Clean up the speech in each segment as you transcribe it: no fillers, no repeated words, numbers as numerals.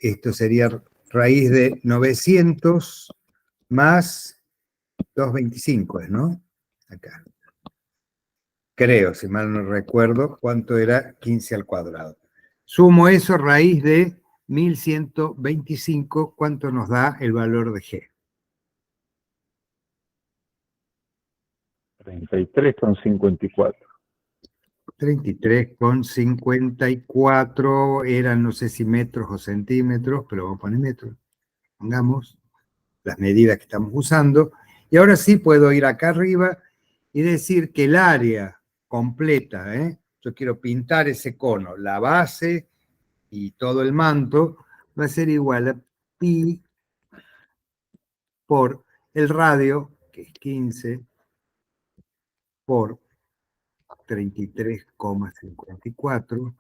esto sería raíz de 900 más 225, ¿no? Acá. Creo, si mal no recuerdo, cuánto era 15 al cuadrado. Sumo eso, raíz de 1125, ¿cuánto nos da el valor de G? 33,54. 33,54 eran, no sé si metros o centímetros, pero vamos a poner metros. Pongamos las medidas que estamos usando. Y ahora sí puedo ir acá arriba y decir que el área completa, yo quiero pintar ese cono, la base y todo el manto, va a ser igual a pi por el radio, que es 15, por 33,54.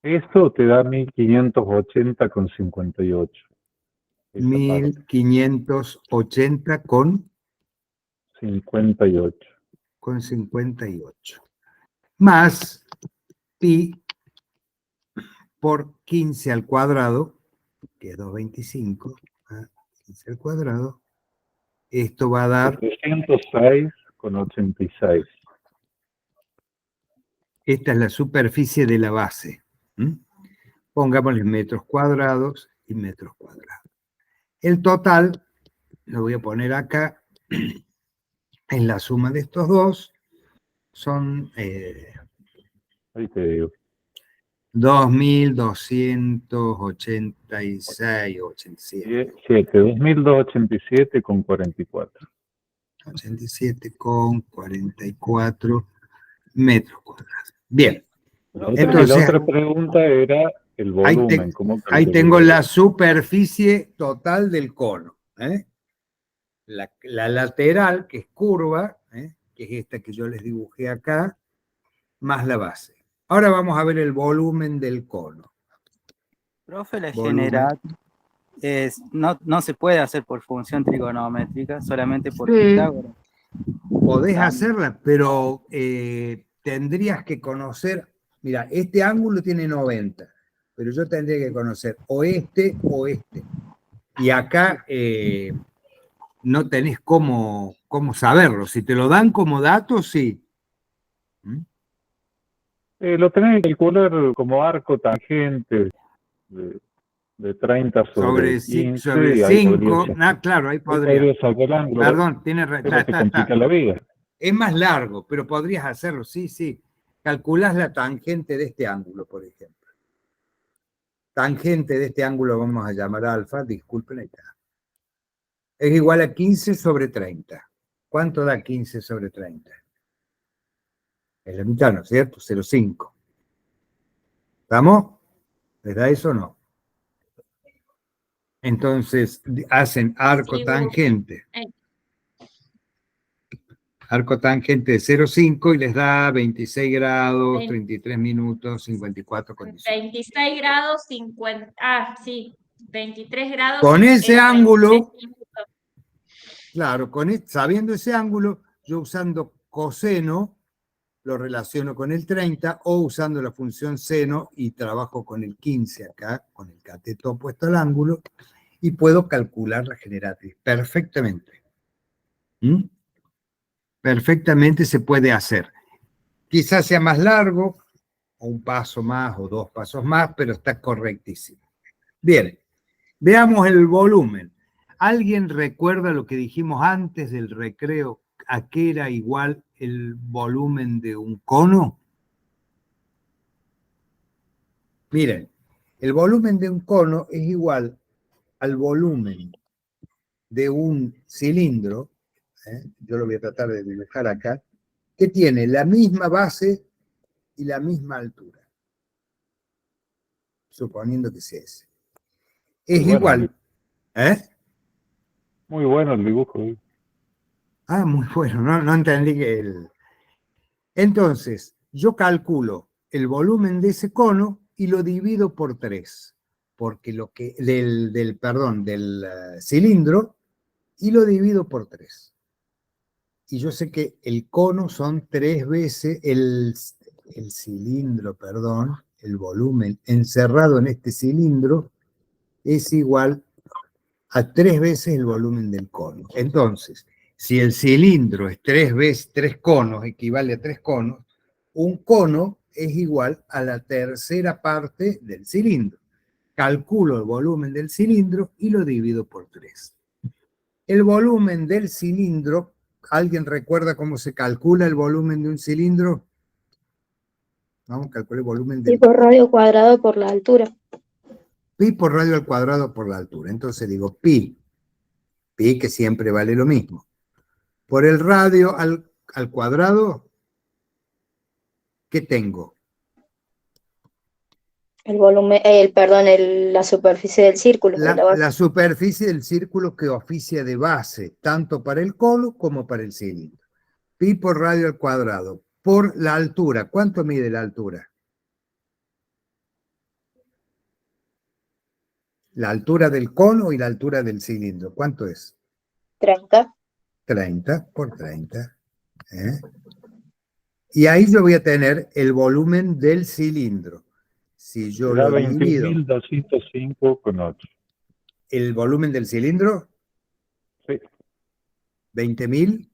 Eso te da 1580,58. 1580 con 58. 58. Más pi por 15 al cuadrado, que es 225, 15 al cuadrado, esto va a dar... 706,86. Esta es la superficie de la base. Pongámosle metros cuadrados y metros cuadrados. El total, lo voy a poner acá, en la suma de estos dos, son Ahí te digo. 2.286 o 87. 2.287,44. 87,44 metros cuadrados. Bien. Entonces, la otra pregunta era el volumen. Ahí tengo la superficie total del cono. La lateral, que es curva, que es esta que yo les dibujé acá, más la base. Ahora vamos a ver el volumen del cono. Profe, la general no se puede hacer por función trigonométrica, solamente por Pitágoras. Podés hacerla, pero tendrías que conocer, mira, este ángulo tiene 90, pero yo tendría que conocer o este o este. Y acá no tenés cómo saberlo. Si te lo dan como dato, sí. Lo tenés que calcular como arco tangente de 30 sobre 15. Sobre 5. Claro, ahí podría. Sacar el ángulo. Perdón, tiene razón. Te complica la vida. Es más largo, pero podrías hacerlo, sí. Calculás la tangente de este ángulo, por ejemplo. Tangente de este ángulo vamos a llamar alfa, disculpen acá. Es igual a 15 sobre 30. ¿Cuánto da 15 sobre 30? Es la mitad, ¿no es cierto? 0,5. ¿Estamos? ¿Les da eso o no? Entonces, hacen arco tangente. Arco tangente de 0,5 y les da 26 grados, 33 minutos, 54 condiciones. 26 grados, 50, sí, 23 grados. Con ese ángulo, claro, sabiendo ese ángulo, yo usando coseno, lo relaciono con el 30, o usando la función seno y trabajo con el 15 acá, con el cateto opuesto al ángulo, y puedo calcular la generatriz perfectamente. Perfectamente se puede hacer. Quizás sea más largo, o un paso más, o dos pasos más, pero está correctísimo. Bien, veamos el volumen. ¿Alguien recuerda lo que dijimos antes del recreo? ¿A qué era igual el volumen de un cono? Miren, el volumen de un cono es igual al volumen de un cilindro, yo lo voy a tratar de dibujar acá, que tiene la misma base y la misma altura, suponiendo que sea ese. Es igual. Muy bueno el dibujo. Muy bueno, no entendí que el... Entonces, yo calculo el volumen de ese cono y lo divido por 3, porque del cilindro, y lo divido por 3. Y yo sé que el cono son 3 veces el cilindro, el volumen encerrado en este cilindro es igual a 3 veces el volumen del cono. Entonces, si el cilindro es 3 conos, equivale a 3 conos, un cono es igual a la tercera parte del cilindro. Calculo el volumen del cilindro y lo divido por 3. El volumen del cilindro, ¿alguien recuerda cómo se calcula el volumen de un cilindro? Vamos a calcular el volumen Pi del por radio cuadrado por la altura. pi por radio al cuadrado por la altura. Entonces digo pi que siempre vale lo mismo, por el radio al cuadrado, ¿qué tengo? El volumen, la superficie del círculo. De la base. La superficie del círculo que oficia de base, tanto para el cono como para el cilindro. Pi por radio al cuadrado, por la altura. ¿Cuánto mide la altura? La altura del cono y la altura del cilindro. ¿Cuánto es? 30. 30 por 30. ¿Eh? Y ahí yo voy a tener el volumen del cilindro. Si yo Da lo divido, 21.205,8. ¿el volumen del cilindro? Sí. 20.000.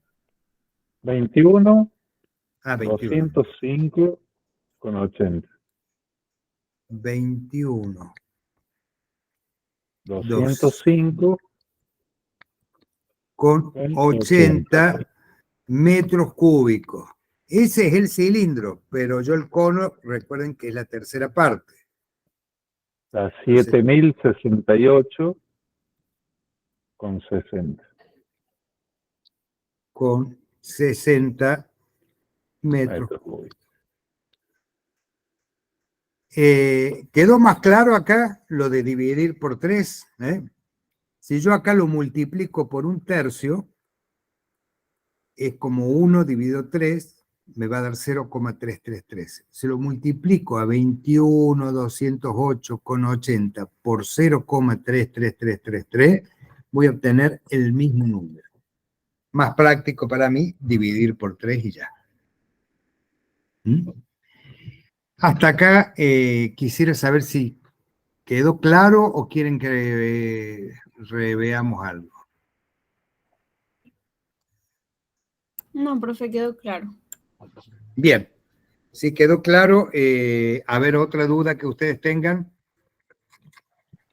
21, Ah, 21. 205,80. 21. 205 Con 80 metros cúbicos. Ese es el cilindro, pero yo el cono, recuerden que es la tercera parte. A 7.068,60. Con 60 metros Metros cúbicos. ¿Quedó más claro acá lo de dividir por 3? Si yo acá lo multiplico por 1/3, es como 1 dividido 3, me va a dar 0,333. Se lo multiplico a 21.208,80 por 0,33333, voy a obtener el mismo número. Más práctico para mí, dividir por 3 y ya. Hasta acá quisiera saber si quedó claro o quieren que reveamos algo. No, profe, quedó claro. Bien, si quedó claro, a ver, otra duda que ustedes tengan.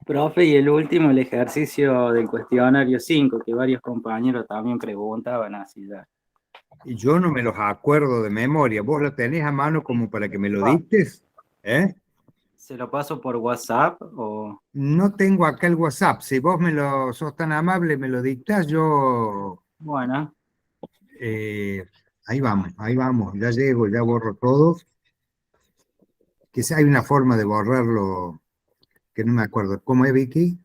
Profe, y el último, el ejercicio del cuestionario 5, que varios compañeros también preguntaban así ya. Y yo no me los acuerdo de memoria. ¿Vos lo tenés a mano como para que me lo dictes? ¿Se lo paso por WhatsApp o...? No tengo acá el WhatsApp. Si vos sos tan amable, me lo dictás, yo... Bueno. Ahí vamos. Ya llego, ya borro todo. Quizá hay una forma de borrarlo que no me acuerdo. ¿Cómo es, Vicky?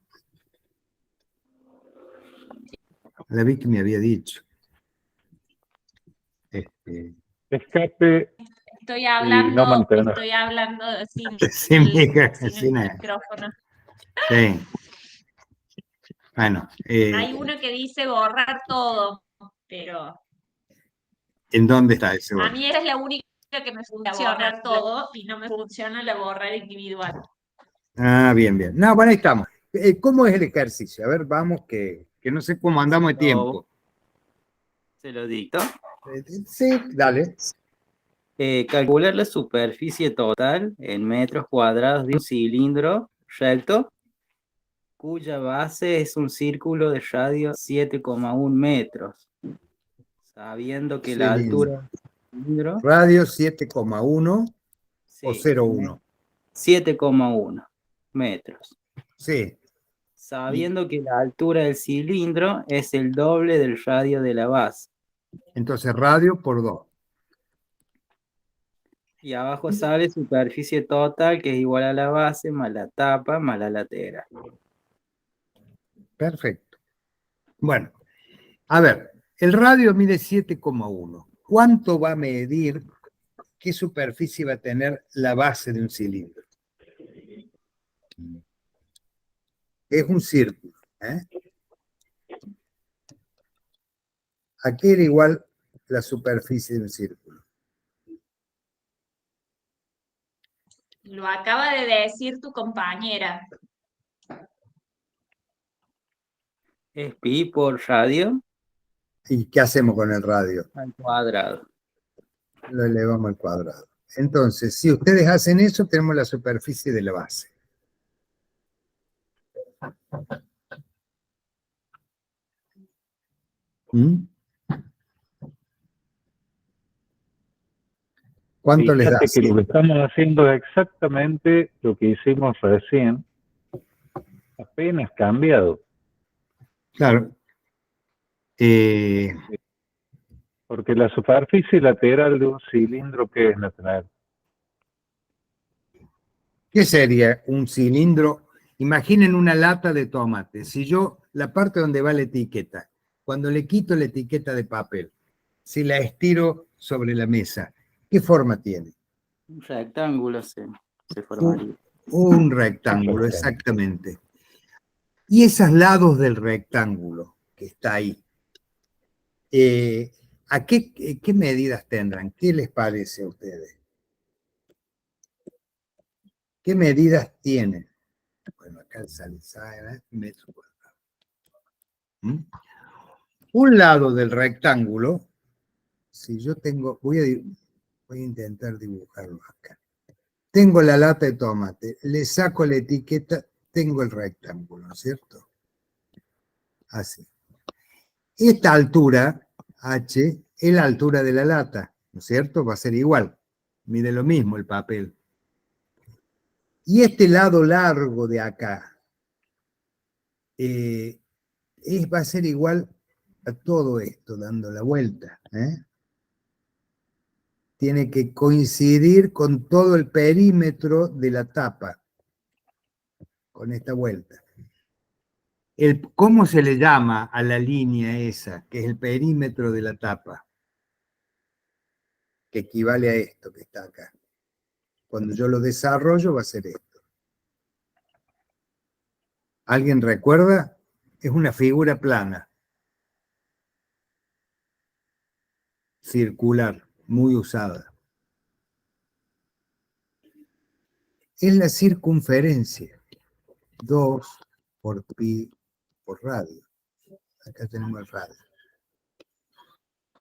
La Vicky me había dicho. Escape Estoy y no hablando mantener. sin, Sí, mija, sin sin el nada. micrófono. Sí. Bueno. Hay uno que dice borrar todo, pero ¿En dónde está ese a borrar? mí esa es la única que me funciona, borrar todo, y no me funciona la borrar individual. Ah, bien. No, bueno, ahí estamos. ¿Cómo es el ejercicio? A ver, vamos, que no sé cómo andamos de tiempo. ¿Se lo dicto? Sí, dale. Calcular la superficie total en metros cuadrados de un cilindro recto, cuya base es un círculo de radio 7,1 metros, sabiendo que la altura del cilindro... Radio 7,1 sí, o 0,1. 7,1 metros. Sí. Sabiendo que la altura del cilindro es el doble del radio de la base. Entonces, radio por 2. Y abajo sale superficie total, que es igual a la base, más la tapa, más la lateral. Perfecto. Bueno, a ver, el radio mide 7,1. ¿Cuánto va a medir? ¿Qué superficie va a tener la base de un cilindro? Es un círculo. ¿A qué era igual la superficie de un círculo? Lo acaba de decir tu compañera. Es pi por radio ¿Y qué hacemos con el radio? al cuadrado. Lo elevamos al cuadrado. Entonces, si ustedes hacen eso, tenemos la superficie de la base. ¿Mm? ¿Cuánto les da? Fíjate que lo que estamos haciendo es exactamente lo que hicimos recién, apenas cambiado. Claro. Porque la superficie lateral de un cilindro, ¿qué es, Nathanael? ¿Qué sería un cilindro? Imaginen una lata de tomate. Si yo, la parte donde va la etiqueta, cuando le quito la etiqueta de papel, si la estiro sobre la mesa, ¿qué forma tiene? Un rectángulo se formaría. Un rectángulo, exactamente. Y esos lados del rectángulo que está ahí, ¿a qué medidas tendrán? ¿Qué les parece a ustedes? ¿Qué medidas tienen? Bueno, acá sale metro cuadrado. ¿Mm? Un lado del rectángulo, si yo tengo, voy a intentar dibujarlo acá. Tengo la lata de tomate, le saco la etiqueta, tengo el rectángulo, ¿no es cierto? Así. Esta altura, H, es la altura de la lata, ¿no es cierto? Va a ser igual, mide lo mismo el papel. Y este lado largo de acá va a ser igual a todo esto, dando la vuelta. Tiene que coincidir con todo el perímetro de la tapa, con esta vuelta. ¿Cómo se le llama a la línea esa, que es el perímetro de la tapa? Que equivale a esto que está acá. Cuando yo lo desarrollo va a ser esto. ¿Alguien recuerda? Es una figura plana. Circular, muy usada. Es la circunferencia. 2 por pi por radio. Acá tenemos el radio.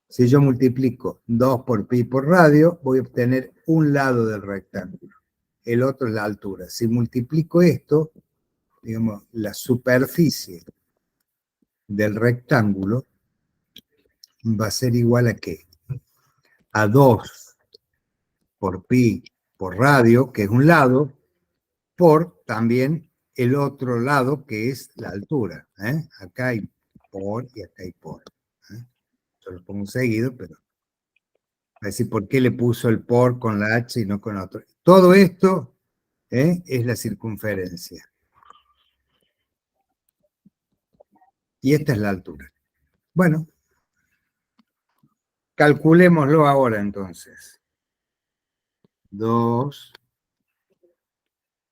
Si yo multiplico 2 por pi por radio, voy a obtener un lado del rectángulo. El otro es la altura. Si multiplico esto, digamos, la superficie del rectángulo va a ser igual a ¿qué? A 2 por pi por radio, que es un lado, por también el otro lado, que es la altura. Acá hay por y acá hay por. Yo lo pongo seguido, pero a decir por qué le puso el por con la H y no con otro. Todo esto es la circunferencia. Y esta es la altura. Bueno, calculémoslo ahora entonces. 2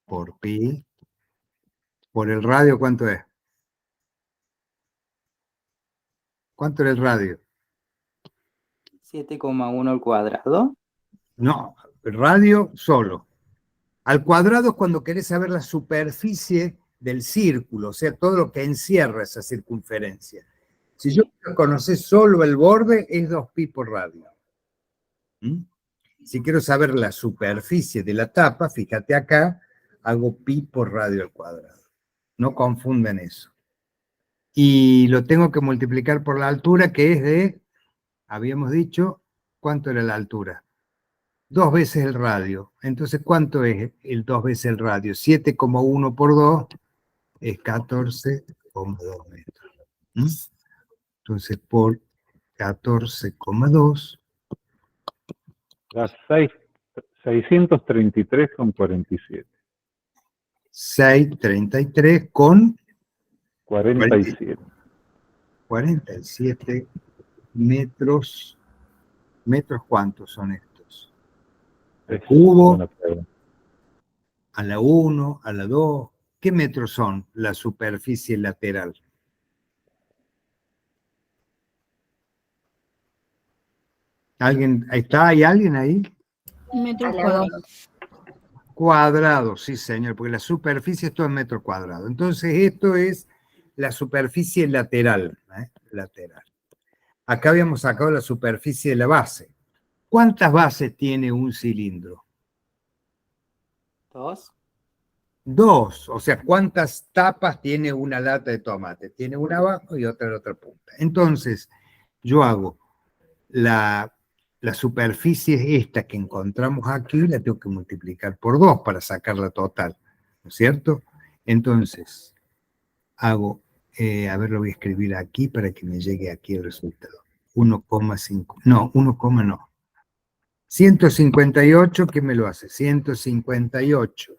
por pi por el radio, ¿cuánto es? ¿Cuánto era el radio? 7,1 al cuadrado. No, el radio solo. Al cuadrado es cuando querés saber la superficie del círculo, o sea, todo lo que encierra esa circunferencia. Si yo conocés solo el borde, es 2pi por radio. Si quiero saber la superficie de la tapa, fíjate acá, hago pi por radio al cuadrado. No confundan eso. Y lo tengo que multiplicar por la altura, que es de, habíamos dicho, ¿cuánto era la altura? 2 veces el radio. Entonces, ¿cuánto es el 2 veces el radio? 7,1 por 2 es 14,2 metros. Entonces, por 14,2. Las 633,47. 633 con 47. 47 metros. ¿Metros cuántos son estos? Es Cubo, una pregunta. a la 1, a la 2. ¿Qué metros son la superficie lateral? ¿Alguien está? ¿Hay alguien ahí? Metros A la cuadrados. Cuadrado, sí señor, porque la superficie es todo en metro cuadrado. Entonces esto es la superficie lateral, lateral. Acá habíamos sacado la superficie de la base. ¿Cuántas bases tiene un cilindro? 2. 2, o sea, ¿cuántas tapas tiene una lata de tomate? Tiene una abajo y otra en la otra punta. Entonces, yo hago la superficie esta que encontramos aquí, la tengo que multiplicar por 2 para sacar la total, ¿no es cierto? Entonces, hago, a ver, lo voy a escribir aquí para que me llegue aquí el resultado. 1,5, no, 1, no. 158, ¿qué me lo hace? 158.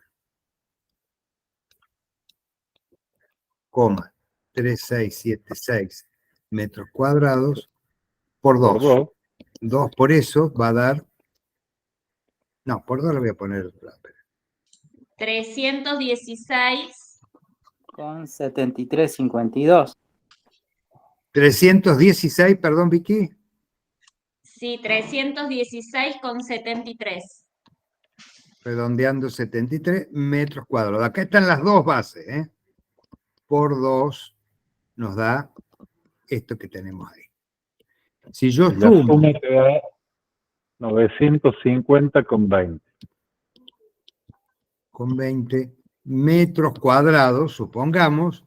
3676 metros cuadrados por 2. Por 2. 2 por eso va a dar, no, por 2 lo voy a poner, 316 Con 73,52. 316, perdón, Vicky. Sí, 316,73. Redondeando 73 metros cuadrados. Acá están las dos bases, ¿eh? Por 2 nos da esto que tenemos ahí. Si yo La sumo suma te da 950,20. con 20 metros cuadrados, supongamos,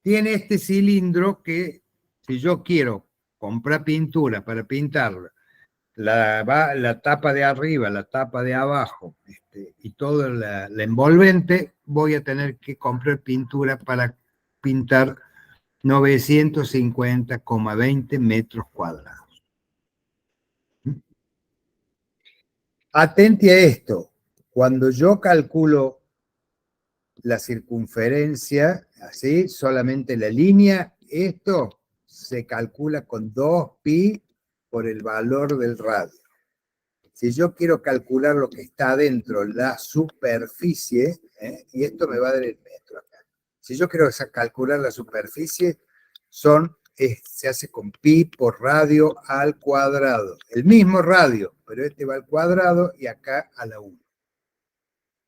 tiene este cilindro que, si yo quiero comprar pintura para pintarla, la tapa de arriba, la tapa de abajo, y toda la envolvente, voy a tener que comprar pintura para pintar 950,20 metros cuadrados. Atente a esto, cuando yo calculo la circunferencia, así, solamente la línea, esto se calcula con 2pi por el valor del radio. Si yo quiero calcular lo que está adentro, la superficie, y esto me va a dar el metro acá. Si yo quiero calcular la superficie, se hace con pi por radio al cuadrado. El mismo radio, pero este va al cuadrado y acá a la 1.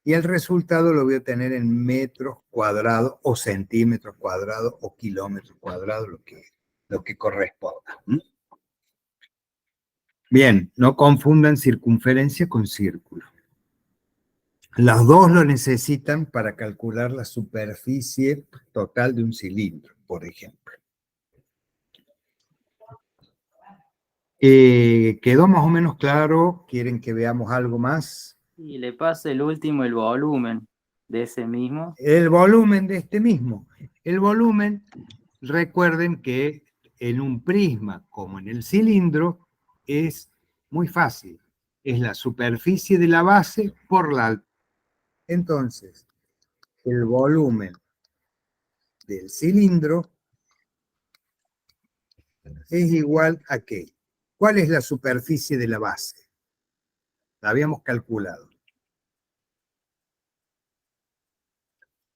Y el resultado lo voy a tener en metros cuadrados o centímetros cuadrados o kilómetros cuadrados, lo que corresponda. Bien, no confundan circunferencia con círculo. Las dos lo necesitan para calcular la superficie total de un cilindro, por ejemplo. ¿Quedó más o menos claro? ¿Quieren que veamos algo más? Y le paso el último, el volumen de ese mismo. El volumen de este mismo. El volumen, recuerden que en un prisma, como en el cilindro, es muy fácil. Es la superficie de la base por la altura. Entonces, el volumen del cilindro es igual a ¿qué? ¿Cuál es la superficie de la base? La habíamos calculado.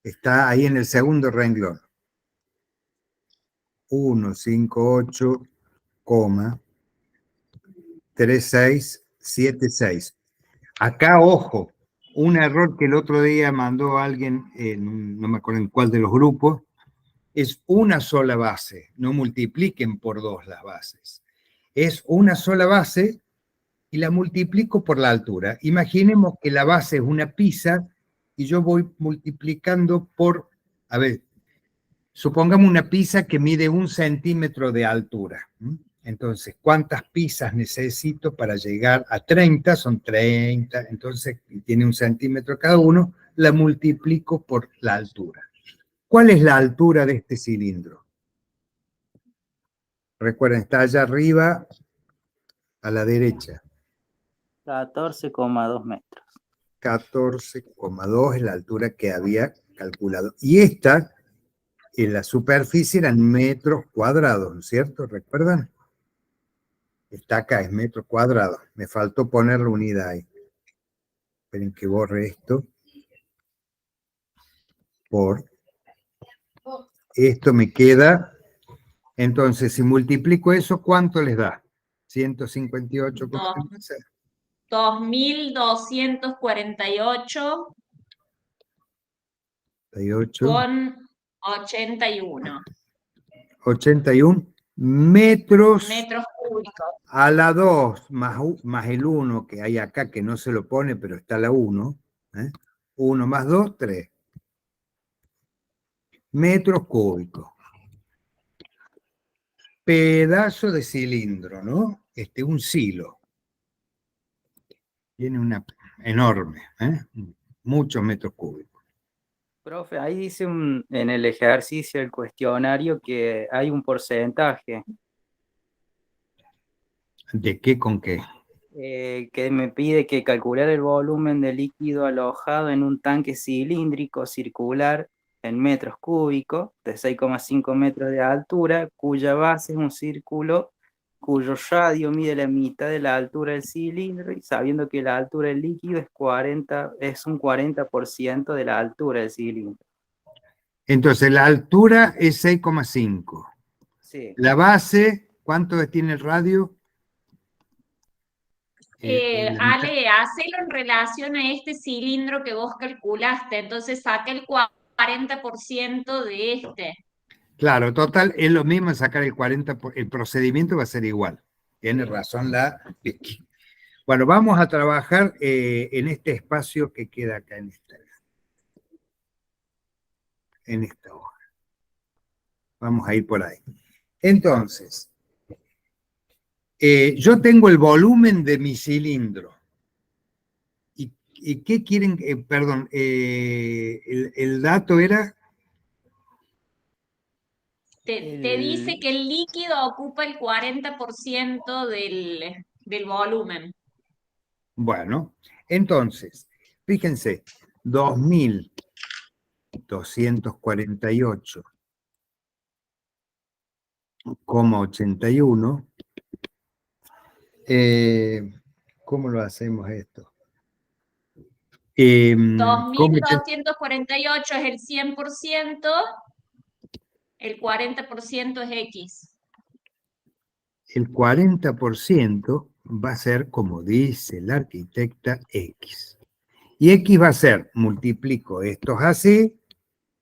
Está ahí en el segundo renglón. 158,3676. Acá, ojo, un error que el otro día mandó alguien, no me acuerdo en cuál de los grupos, es una sola base, no multipliquen por 2 las bases. Es una sola base y la multiplico por la altura. Imaginemos que la base es una pizza y yo voy multiplicando por, a ver, supongamos una pizza que mide 1 centímetro de altura. Entonces, ¿cuántas pizzas necesito para llegar a 30? Son 30, entonces tiene 1 centímetro cada uno, la multiplico por la altura. ¿Cuál es la altura de este cilindro? Recuerden, está allá arriba, a la derecha. 14,2 metros. 14,2 es la altura que había calculado. Y esta, en la superficie, eran metros cuadrados, ¿no es cierto? ¿Recuerdan? Está acá, es metro cuadrado. Me faltó poner la unidad ahí. Esperen que borre esto. Esto me queda. Entonces, si multiplico eso, ¿cuánto les da? 158. 2.248 con 81. 81 metros Metros cúbicos. a la 2 más el 1 que hay acá, que no se lo pone, pero está la 1. 1 más 2, 3. Metros cúbicos. Pedazo de cilindro, ¿no? Un silo. Tiene una enorme, muchos metros cúbicos. Profe, ahí dice en el ejercicio del cuestionario que hay un porcentaje ¿De qué con qué? que me pide que calcular el volumen de líquido alojado en un tanque cilíndrico circular en metros cúbicos de 6,5 metros de altura, cuya base es un círculo cuyo radio mide la mitad de la altura del cilindro, y sabiendo que la altura del líquido es un 40% de la altura del cilindro. Entonces, la altura es 6,5. Sí. La base, ¿cuánto tiene el radio? Ale, hacelo en relación a este cilindro que vos calculaste, entonces saca el 40% de este. Claro, total, es lo mismo sacar el 40%, el procedimiento va a ser igual. Tiene razón la Vicky. Bueno, vamos a trabajar en este espacio que queda acá en esta hoja. Vamos a ir por ahí. Entonces, yo tengo el volumen de mi cilindro. ¿Y qué quieren? Perdón, el dato era... Te dice que el líquido ocupa el 40% del volumen. Bueno, entonces, fíjense, 2248,81. ¿Cómo lo hacemos esto? 2248 es el 100%, el 40% es X. El 40% va a ser, como dice la arquitecta, X. Y X va a ser, multiplico estos así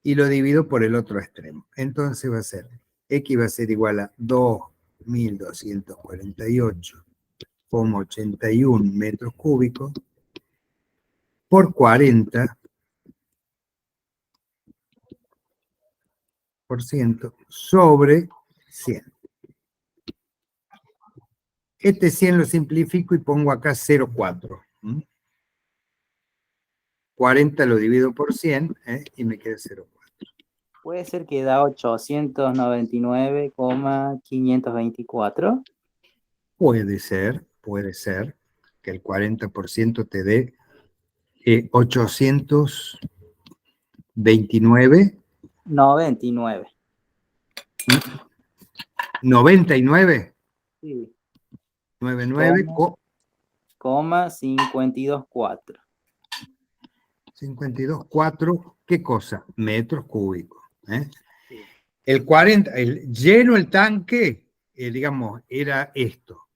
y lo divido por el otro extremo. Entonces va a ser, X va a ser igual a 2248,81 metros cúbicos por 40% sobre 100. Este 100 lo simplifico y pongo acá 0,4. 40 lo divido por 100 y me queda 0,4. Puede ser que da 899,524. Puede ser que el 40% te dé 829. 99. 99. Sí. 99, 524. 52,4, ¿qué cosa? Metros cúbicos. El 40, lleno el tanque, digamos, era esto.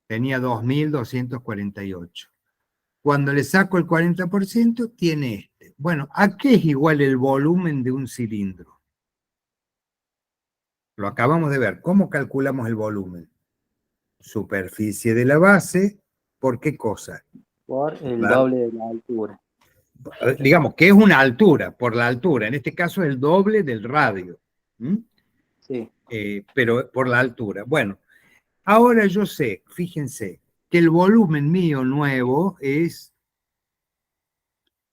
Tenía 2248. Cuando le saco el 40%, tiene este. Bueno, ¿a qué es igual el volumen de un cilindro? Lo acabamos de ver. ¿Cómo calculamos el volumen? Superficie de la base, ¿por qué cosa? Por el ¿Vale? doble de la altura. Digamos que es una altura, por la altura. En este caso es el doble del radio. Sí. Pero por la altura. Bueno, ahora yo sé, fíjense, que el volumen mío nuevo es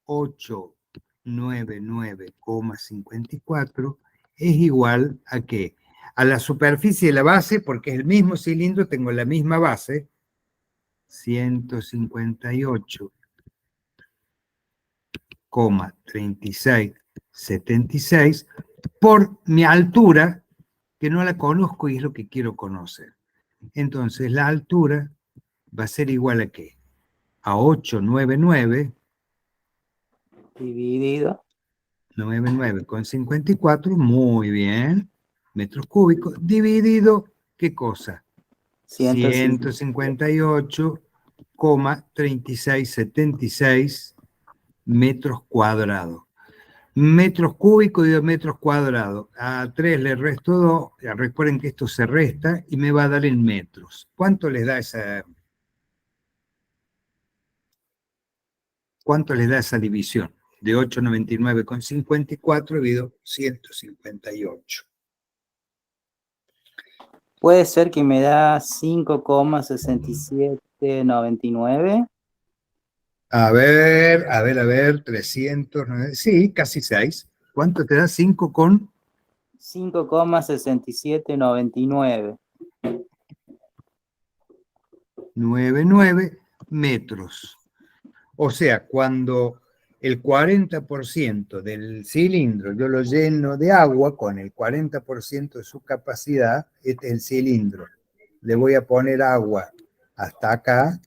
899,54, es igual a ¿qué? A la superficie de la base, porque es el mismo cilindro, tengo la misma base, 158,3676 por mi altura, que no la conozco y es lo que quiero conocer. Entonces la altura va a ser igual a ¿qué? A 899 Dividido. 99,54, muy bien, metros cúbicos, dividido, ¿qué cosa? 158,3676 metros cuadrados. metros cúbicos y 2 metros cuadrados. A 3 le resto 2, recuerden que esto se resta y me va a dar en metros. ¿Cuánto les da esa división? De 899,54 dividido 158. Puede ser que me da 5,6799. A ver, 300, sí, casi 6. ¿Cuánto te da? 5,6799. 5,99 metros. O sea, cuando el 40% del cilindro yo lo lleno de agua con el 40% de su capacidad, este es el cilindro, le voy a poner agua hasta acá,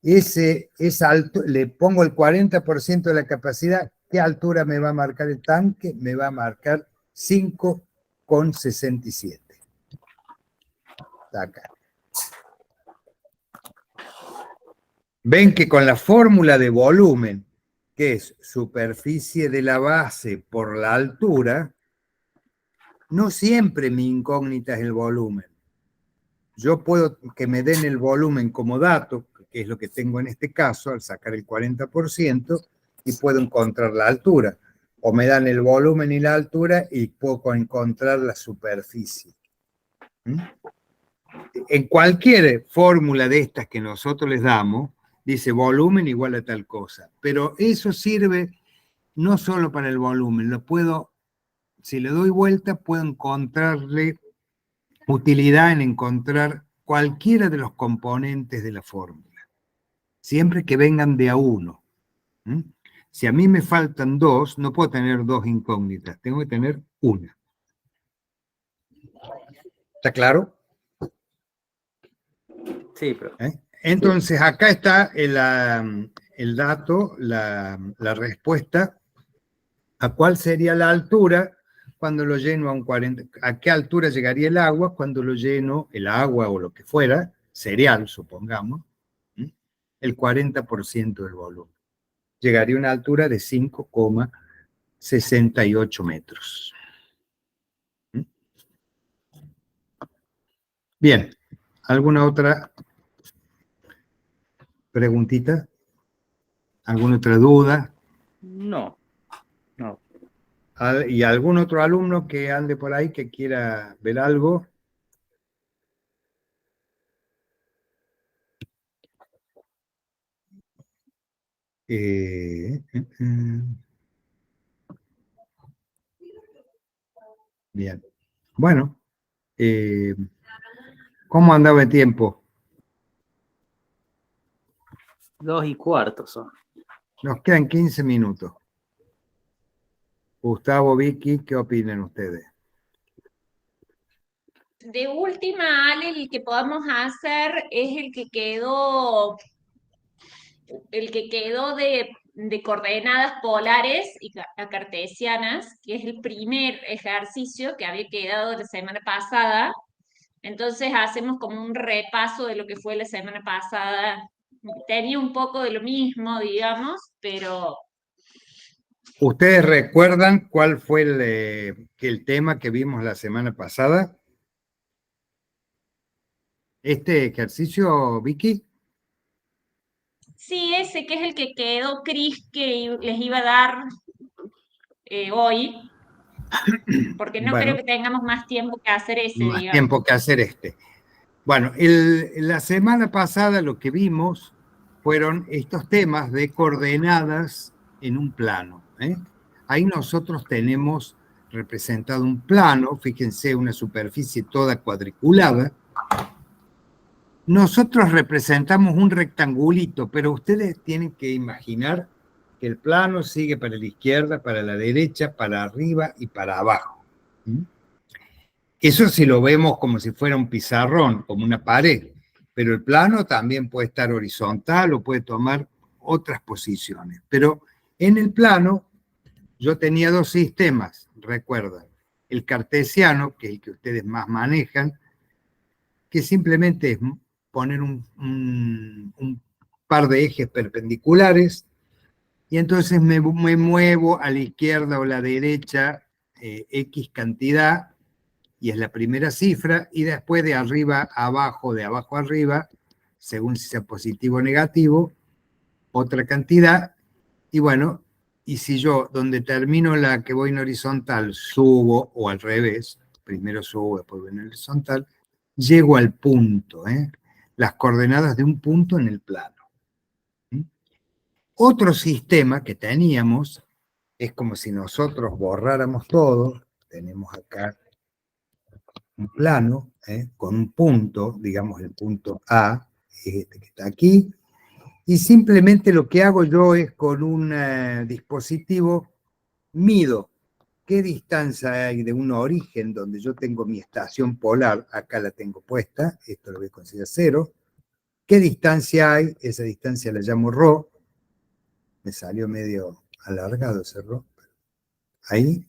le pongo el 40% de la capacidad, ¿qué altura me va a marcar el tanque? Me va a marcar 5,67. Acá. Ven que con la fórmula de volumen, que es superficie de la base por la altura, no siempre mi incógnita es el volumen. Yo puedo que me den el volumen como dato, que es lo que tengo en este caso, al sacar el 40%, y puedo encontrar la altura. O me dan el volumen y la altura y puedo encontrar la superficie. En cualquier fórmula de estas que nosotros les damos, dice volumen igual a tal cosa. Pero eso sirve no solo para el volumen, si le doy vuelta, puedo encontrarle utilidad en encontrar cualquiera de los componentes de la fórmula, siempre que vengan de a uno. Si a mí me faltan 2, no puedo tener 2 incógnitas, tengo que tener una. ¿Está claro? Sí, pero Entonces, acá está el dato, la respuesta a cuál sería la altura cuando lo lleno a un 40, a qué altura llegaría el agua cuando lo lleno, el agua o lo que fuera, cereal, supongamos, el 40% del volumen. Llegaría a una altura de 5,68 metros. Bien, ¿alguna otra preguntita? ¿Alguna otra duda? no. ¿Y algún otro alumno que ande por ahí que quiera ver algo? Bien. Bueno, ¿cómo andaba el tiempo? 2:15 son. Nos quedan 15 minutos. Gustavo, Vicky, ¿qué opinan ustedes? De última, Ale, el que podamos hacer es el que quedó de coordenadas polares y cartesianas, que es el primer ejercicio que había quedado la semana pasada. Entonces hacemos como un repaso de lo que fue la semana pasada. Tenía un poco de lo mismo, digamos, pero ¿Ustedes recuerdan cuál fue el tema que vimos la semana pasada? ¿Este ejercicio, Vicky? sí, ese que es el que quedó Cris que les iba a dar hoy, porque no creo Bueno, que tengamos más tiempo que hacer ese, más digamos. tiempo que hacer este. Bueno, la semana pasada lo que vimos fueron estos temas de coordenadas en un plano. Ahí nosotros tenemos representado un plano, fíjense, una superficie toda cuadriculada. Nosotros representamos un rectangulito, pero ustedes tienen que imaginar que el plano sigue para la izquierda, para la derecha, para arriba y para abajo. Eso si lo vemos como si fuera un pizarrón, como una pared, pero el plano también puede estar horizontal o puede tomar otras posiciones. Pero en el plano yo tenía 2 sistemas, recuerdan, el cartesiano, que es el que ustedes más manejan, que simplemente es poner un par de ejes perpendiculares y entonces me muevo a la izquierda o a la derecha X cantidad, y es la primera cifra, y después de arriba a abajo, de abajo a arriba, según si sea positivo o negativo, otra cantidad, y bueno, y si yo, donde termino la que voy en horizontal, subo, o al revés, primero subo, después voy en horizontal, llego al punto, las coordenadas de un punto en el plano. Otro sistema que teníamos es como si nosotros borráramos todo, tenemos acá un plano, con un punto, digamos el punto A, es este que está aquí, y simplemente lo que hago yo es con un dispositivo, mido qué distancia hay de un origen donde yo tengo mi estación polar, acá la tengo puesta, esto lo voy a considerar 0, qué distancia hay, esa distancia la llamo ρ, me salió medio alargado ese ρ, ahí,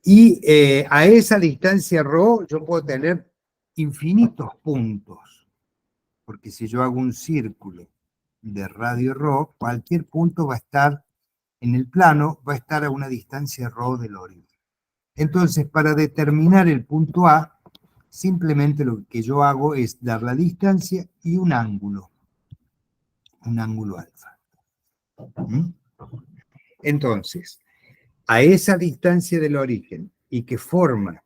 y a esa distancia ρ yo puedo tener infinitos puntos, porque si yo hago un círculo de radio ρ, cualquier punto va a estar en el plano, va a estar a una distancia ρ del origen. Entonces, para determinar el punto A, simplemente lo que yo hago es dar la distancia y un ángulo alfa. ¿Mm? Entonces, a esa distancia del origen y que forma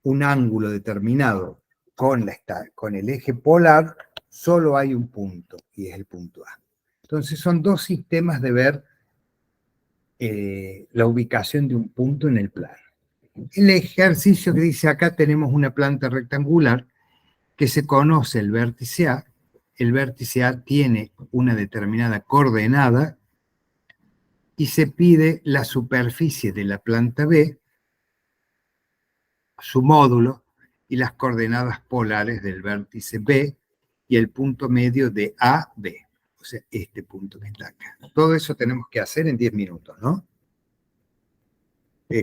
un ángulo determinado con el eje polar, solo hay un punto, y es el punto A. Entonces son dos sistemas de ver la ubicación de un punto en el plano. El ejercicio que dice acá, tenemos una planta rectangular que se conoce el vértice A. El vértice A tiene una determinada coordenada y se pide la superficie de la planta B, su módulo y las coordenadas polares del vértice B y el punto medio de AB, o sea, este punto que está acá. Todo eso tenemos que hacer en 10 minutos, ¿no?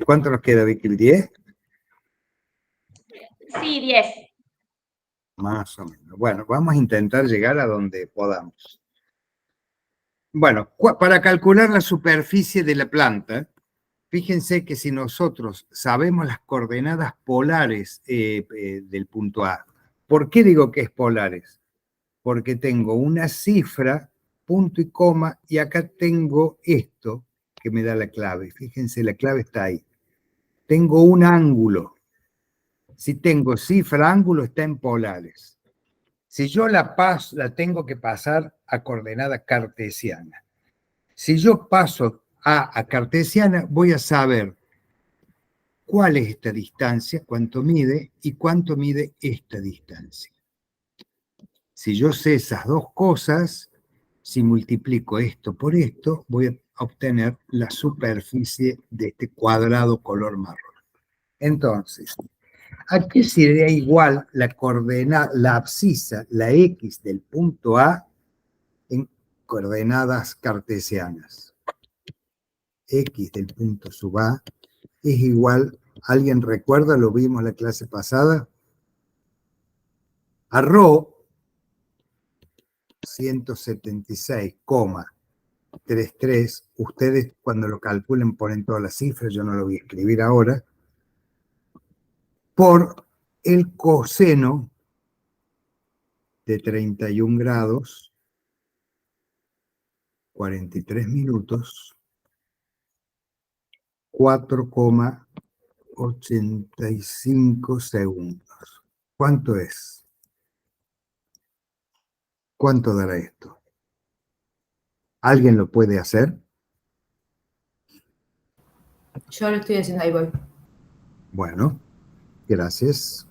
¿Cuánto nos queda, Vicky? ¿10? Sí, 10. Más o menos. Bueno, vamos a intentar llegar a donde podamos. Bueno, para calcular la superficie de la planta, fíjense que si nosotros sabemos las coordenadas polares del punto A, ¿por qué digo que es polares? Porque tengo una cifra, punto y coma, y acá tengo esto que me da la clave. Fíjense, la clave está ahí. Tengo un ángulo. Si tengo cifra, ángulo, está en polares. Si yo la tengo que pasar a coordenada cartesiana. Si yo paso a cartesiana, voy a saber cuál es esta distancia, cuánto mide y cuánto mide esta distancia. Si yo sé esas dos cosas, si multiplico esto por esto, voy a obtener la superficie de este cuadrado color marrón. Entonces, ¿a qué sería igual la coordenada, la abscisa, la X del punto A en coordenadas cartesianas? X del punto sub A es igual, ¿alguien recuerda? Lo vimos la clase pasada. A ρ 176,33. Ustedes cuando lo calculen ponen todas las cifras, yo no lo voy a escribir ahora. Por el coseno de 31 grados, 43 minutos, 4,85 segundos. ¿Cuánto es? ¿Cuánto dará esto? ¿Alguien lo puede hacer? Yo lo estoy haciendo, ahí voy. Bueno, gracias.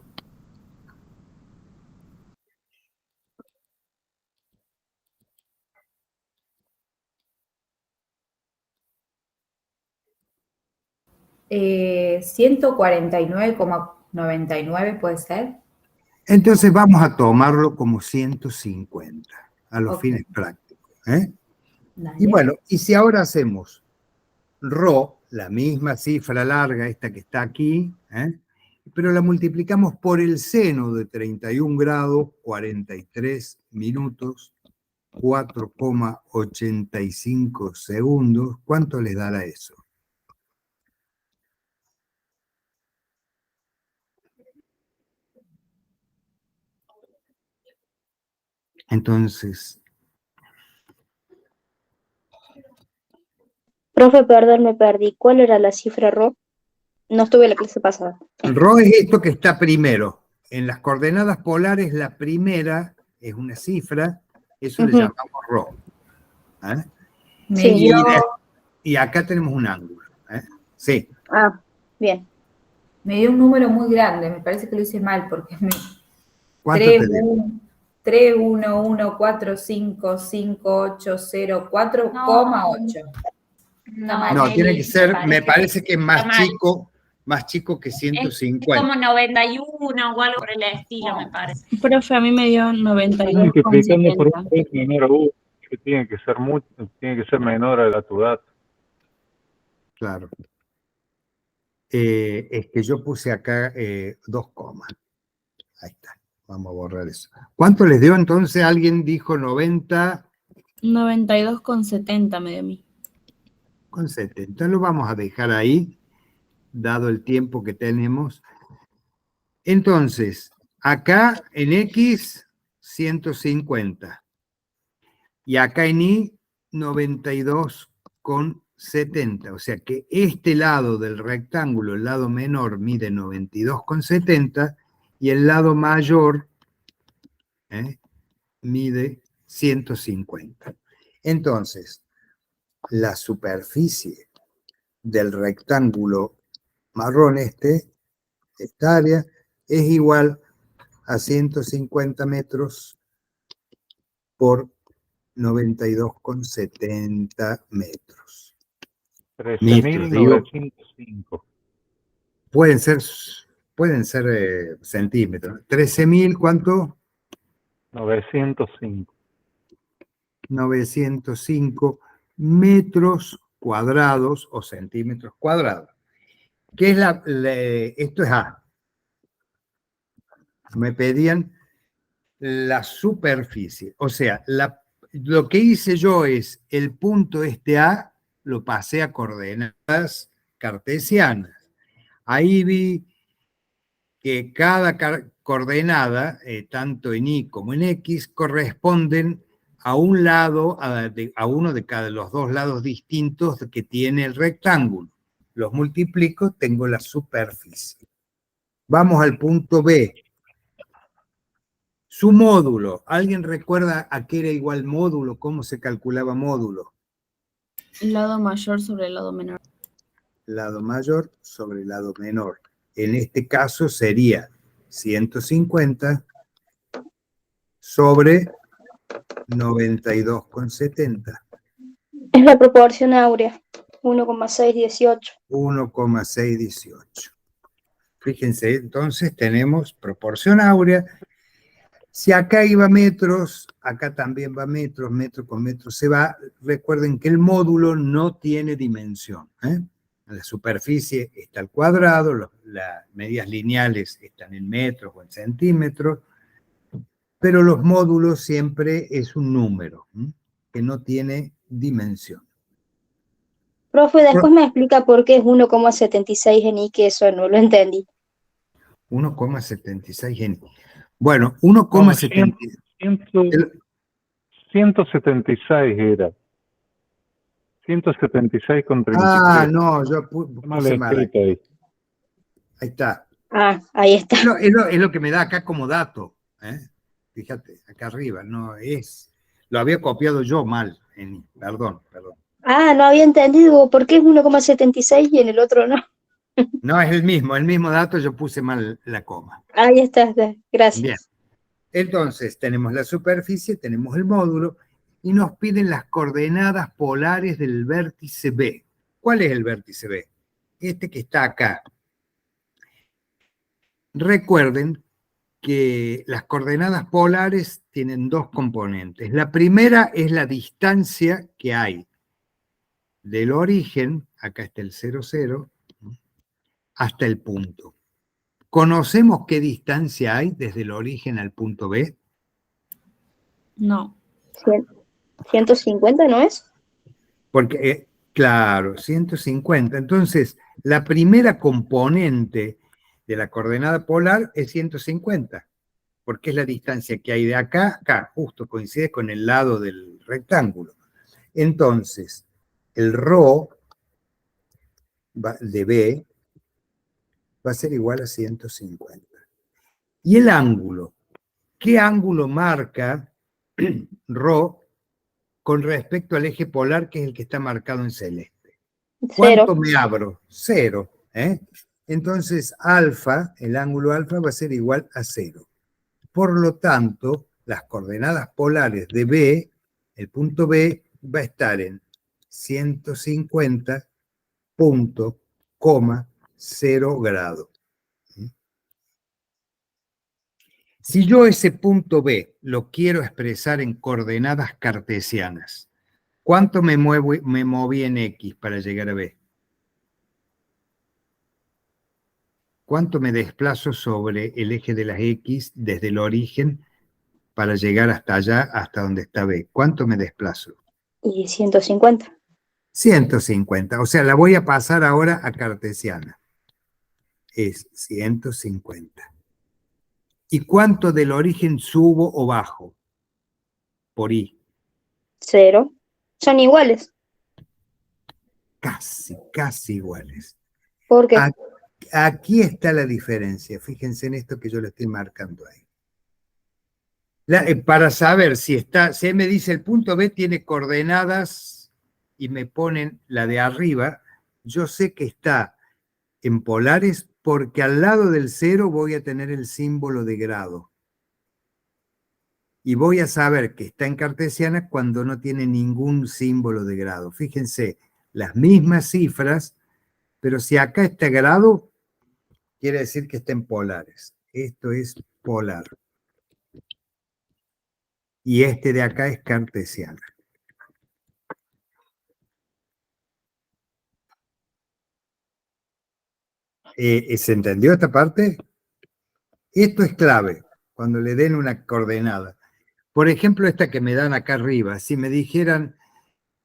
Eh, 149,99 puede ser. Entonces vamos a tomarlo como 150 a los fines prácticos. Y bueno, y si ahora hacemos ρ, la misma cifra larga, esta que está aquí, pero la multiplicamos por el seno de 31 grados, 43 minutos, 4,85 segundos. ¿Cuánto les dará eso? Entonces, Profe, perdón, me perdí. ¿Cuál era la cifra RO? No estuve en la clase pasada. Rho es esto que está primero. En las coordenadas polares, la primera es una cifra, eso le Ujú. llamamos Rho. ¿Eh? Me Sí. dio, Y acá tenemos un ángulo. ¿Eh? Sí. Ah, bien. me dio un número muy grande, me parece que lo hice mal porque me... ¿Cuánto te dio? 311455804,8. No, mal. No, tiene Meli, que ser, me que parece que es está mal. más chico que Es 150. como 91 o algo por el estilo, me parece. Profe, a mí me dio Multiplicando por 92,70. 1 es menor a 1, que tiene que ser menor a tu dato. Claro. Es que yo puse acá 2 comas. Ahí está. Vamos a borrar eso. ¿Cuánto les dio entonces? Alguien dijo 90 92,70 me dio a mí. con 70. Lo vamos a dejar ahí, dado el tiempo que tenemos. Entonces, acá en X, 150. Y acá en Y, 92,70. O sea que este lado del rectángulo, el lado menor, mide 92,70 y el lado mayor mide 150. Entonces, la superficie del rectángulo marrón esta área, es igual a 150 metros por 92,70 metros. Metros, digo, 13.905. pueden ser centímetros. 13.000, ¿cuánto? 905. 905 metros cuadrados o centímetros cuadrados. ¿Qué es esto es A? Me pedían la superficie. O sea, lo que hice yo es el punto este A lo pasé a coordenadas cartesianas. Ahí vi que cada coordenada, tanto en Y como en X, corresponden a un lado, a uno de los dos lados distintos que tiene el rectángulo. Los multiplico, tengo la superficie. Vamos al punto B. Su módulo. ¿Alguien recuerda a qué era igual módulo? ¿Cómo se calculaba módulo? Lado mayor sobre el lado menor. Lado mayor sobre lado menor. En este caso sería 150 sobre 92,70. Es la proporción áurea. 1,618. 1,618. Fíjense, entonces tenemos proporción áurea. Si acá iba metros, acá también va metros, metro con metro se va. Recuerden que el módulo no tiene dimensión. En la superficie está el cuadrado, las medidas lineales están en metros o en centímetros, pero los módulos siempre es un número que no tiene dimensión. Profe, después me explica por qué es 1,76 en Y, que eso no lo entendí. 1,76 en... Bueno, 1,76... 176 era. 176,33. Ah, no, yo Mal puse mal. escrito ahí. Ahí está. Ah, ahí está. Es lo que me da acá como dato. Fíjate, acá arriba, no es. Lo había copiado yo mal. Perdón. Ah, no había entendido por qué es 1,76 y en el otro no. No, es el mismo dato, yo puse mal la coma. Ahí está, gracias. Bien. Entonces, tenemos la superficie, tenemos el módulo, y nos piden las coordenadas polares del vértice B. ¿Cuál es el vértice B? Este que está acá. Recuerden que las coordenadas polares tienen dos componentes. La primera es la distancia que hay del origen, acá está el 0, 0, hasta el punto. ¿Conocemos qué distancia hay desde el origen al punto B? No. ¿150 no es? Porque, claro, 150. Entonces, la primera componente de la coordenada polar es 150, porque es la distancia que hay de acá a acá, justo coincide con el lado del rectángulo. Entonces, el ρ de B va a ser igual a 150. Y el ángulo, ¿qué ángulo marca ρ con respecto al eje polar, que es el que está marcado en celeste? ¿Cuánto 0. me abro? 0. Entonces, alfa, el ángulo alfa va a ser igual a 0. Por lo tanto, las coordenadas polares de B, el punto B, va a estar en 150 punto, 0 grado. Si yo ese punto B lo quiero expresar en coordenadas cartesianas, ¿cuánto me moví en X para llegar a B? ¿Cuánto me desplazo sobre el eje de las X desde el origen para llegar hasta allá, hasta donde está B? ¿Cuánto me desplazo? Y 150. 150. O sea, la voy a pasar ahora a cartesiana. Es 150. ¿Y cuánto del origen subo o bajo? Por I. 0. Son iguales. Casi iguales. ¿Por qué? Aquí está la diferencia. Fíjense en esto que yo le estoy marcando ahí. Para saber si él me dice el punto B tiene coordenadas y me ponen la de arriba, yo sé que está en polares porque al lado del 0 voy a tener el símbolo de grado. Y voy a saber que está en cartesiana cuando no tiene ningún símbolo de grado. Fíjense, las mismas cifras, pero si acá está grado, quiere decir que está en polares. Esto es polar. Y este de acá es cartesiana. ¿Se entendió esta parte? Esto es clave cuando le den una coordenada. Por ejemplo, esta que me dan acá arriba, si me dijeran,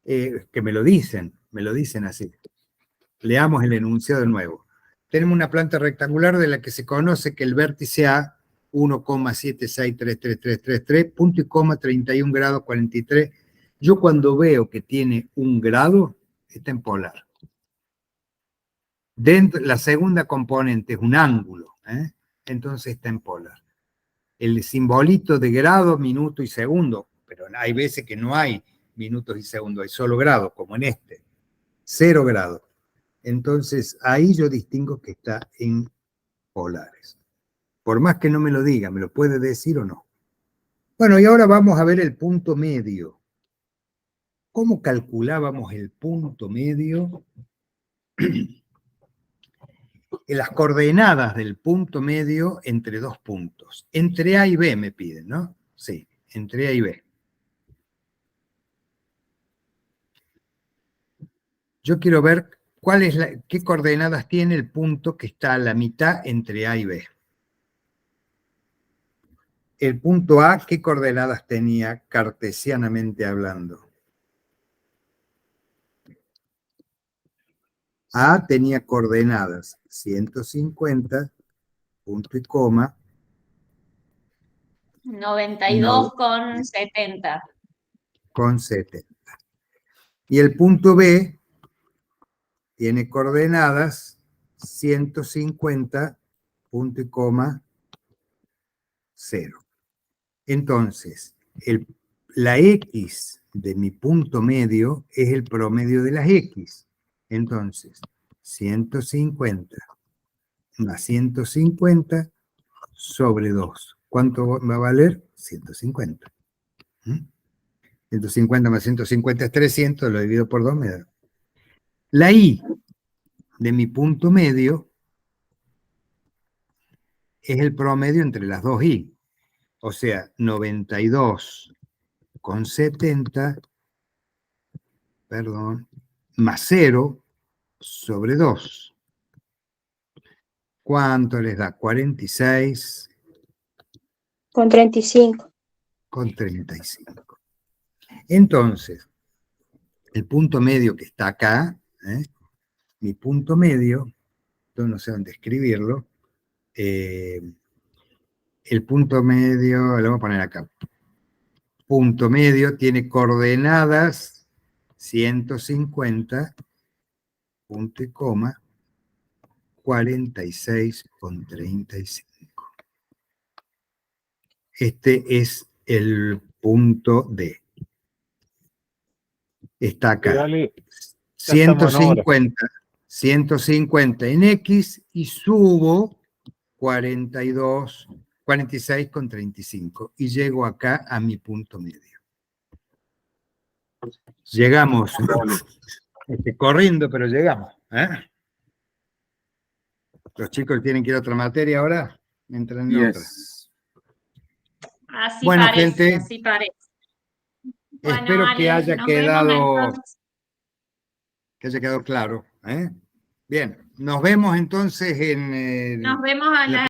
que me lo dicen así. Leamos el enunciado de nuevo. Tenemos una planta rectangular de la que se conoce que el vértice A, 1,763333, punto y coma, 31 grados 43. Yo cuando veo que tiene un grado, está en polar. La segunda componente es un ángulo, entonces está en polar. El simbolito de grado, minuto y segundo, pero hay veces que no hay minutos y segundos, hay solo grados, como en este, 0 grados. Entonces ahí yo distingo que está en polares. Por más que no me lo diga, me lo puede decir o no. Bueno, y ahora vamos a ver el punto medio. ¿Cómo calculábamos el punto medio? Las coordenadas del punto medio entre dos puntos. Entre A y B me piden, ¿no? Sí, entre A y B. Yo quiero ver qué coordenadas tiene el punto que está a la mitad entre A y B. El punto A, ¿qué coordenadas tenía cartesianamente hablando? A tenía coordenadas 150, punto y coma. 92,70. Con 70. Y el punto B tiene coordenadas 150, punto y coma, 0. Entonces, la X de mi punto medio es el promedio de las X. Entonces, 150 más 150 sobre 2. ¿Cuánto va a valer? 150. 150 más 150 es 300, lo divido por 2 me da. La Y de mi punto medio es el promedio entre las dos Y. O sea, 92,70, más 0 sobre 2. ¿Cuánto les da? 46,35. Con 35. Entonces, el punto medio que está acá, mi punto medio, yo no sé dónde escribirlo, el punto medio, lo voy a poner acá. Punto medio tiene coordenadas 150, punto y coma, 46,35. Este es el punto D. Está acá. Dale, ya estamos en hora. 150 en X y subo 46,35 y llego acá a mi punto medio. Llegamos, corriendo, pero llegamos. Los chicos tienen que ir a otra materia ahora, entran en otra. Así Bueno, parece, gente, así parece. Bueno, espero que Ale, haya nos vemos entonces. claro. Bien, nos vemos entonces en Nos vemos a la la